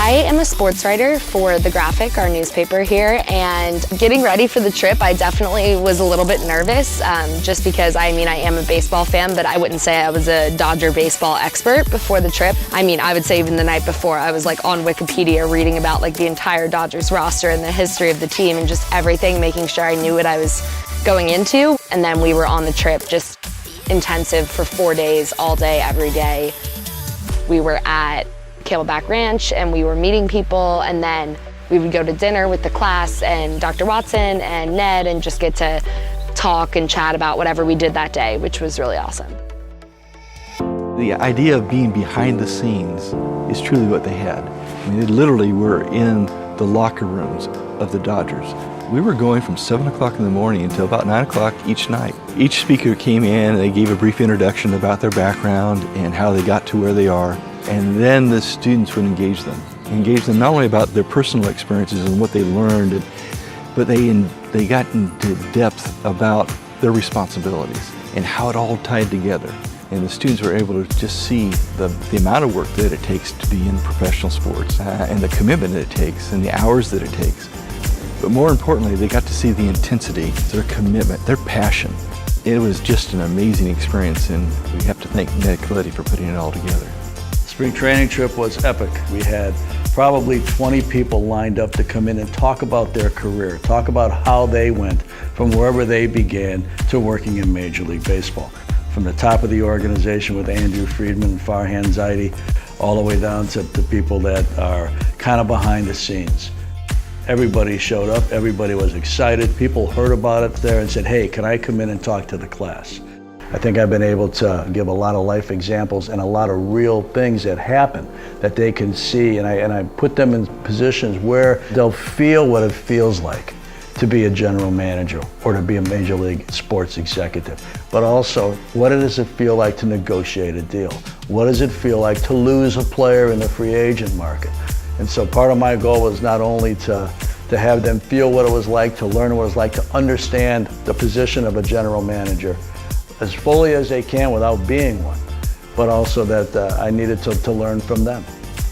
I am a sports writer for The Graphic, our newspaper here, and getting ready for the trip, I definitely was a little bit nervous, just because, I am a baseball fan, but I wouldn't say I was a Dodger baseball expert before the trip. I would say even the night before, I was like on Wikipedia reading about like the entire Dodgers roster and the history of the team and just everything, making sure I knew what I was going into. And then we were on the trip, just intensive for 4 days, all day, every day. We were at Camelback Ranch and we were meeting people, and then we would go to dinner with the class and Dr. Watson and Ned and just get to talk and chat about whatever we did that day, which was really awesome. The idea of being behind the scenes is truly what they had. They literally were in the locker rooms of the Dodgers. We were going from 7 o'clock in the morning until about 9 o'clock each night. Each speaker came in and they gave a brief introduction about their background and how they got to where they are. And then the students would engage them not only about their personal experiences and what they learned, but they got into depth about their responsibilities and how it all tied together. And the students were able to just see the amount of work that it takes to be in professional sports and the commitment that it takes and the hours that it takes. But more importantly, they got to see the intensity, their commitment, their passion. It was just an amazing experience, and we have to thank Ned Colletti for putting it all together. Spring training trip was epic. We had probably 20 people lined up to come in and talk about their career, talk about how they went from wherever they began to working in Major League Baseball. From the top of the organization with Andrew Friedman and Farhan Zaidi, all the way down to the people that are kind of behind the scenes. Everybody showed up, everybody was excited, people heard about it there and said, hey, can I come in and talk to the class? I think I've been able to give a lot of life examples and a lot of real things that happen that they can see, and I put them in positions where they'll feel what it feels like to be a general manager or to be a major league sports executive. But also, what does it feel like to negotiate a deal? What does it feel like to lose a player in the free agent market? And so part of my goal was not only to have them feel what it was like, to learn what it was like, to understand the position of a general manager as fully as they can without being one, but also that I needed to learn from them.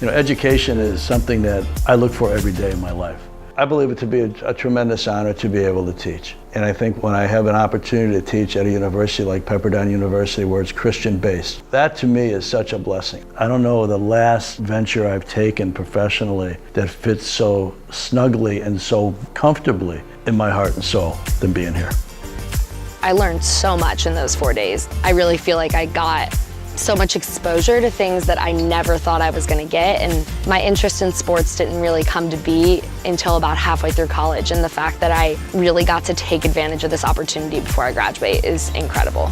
Education is something that I look for every day in my life. I believe it to be a tremendous honor to be able to teach. And I think when I have an opportunity to teach at a university like Pepperdine University, where it's Christian-based, that to me is such a blessing. I don't know the last venture I've taken professionally that fits so snugly and so comfortably in my heart and soul than being here. I learned so much in those 4 days. I really feel like I got so much exposure to things that I never thought I was gonna get, and my interest in sports didn't really come to be until about halfway through college, and the fact that I really got to take advantage of this opportunity before I graduate is incredible.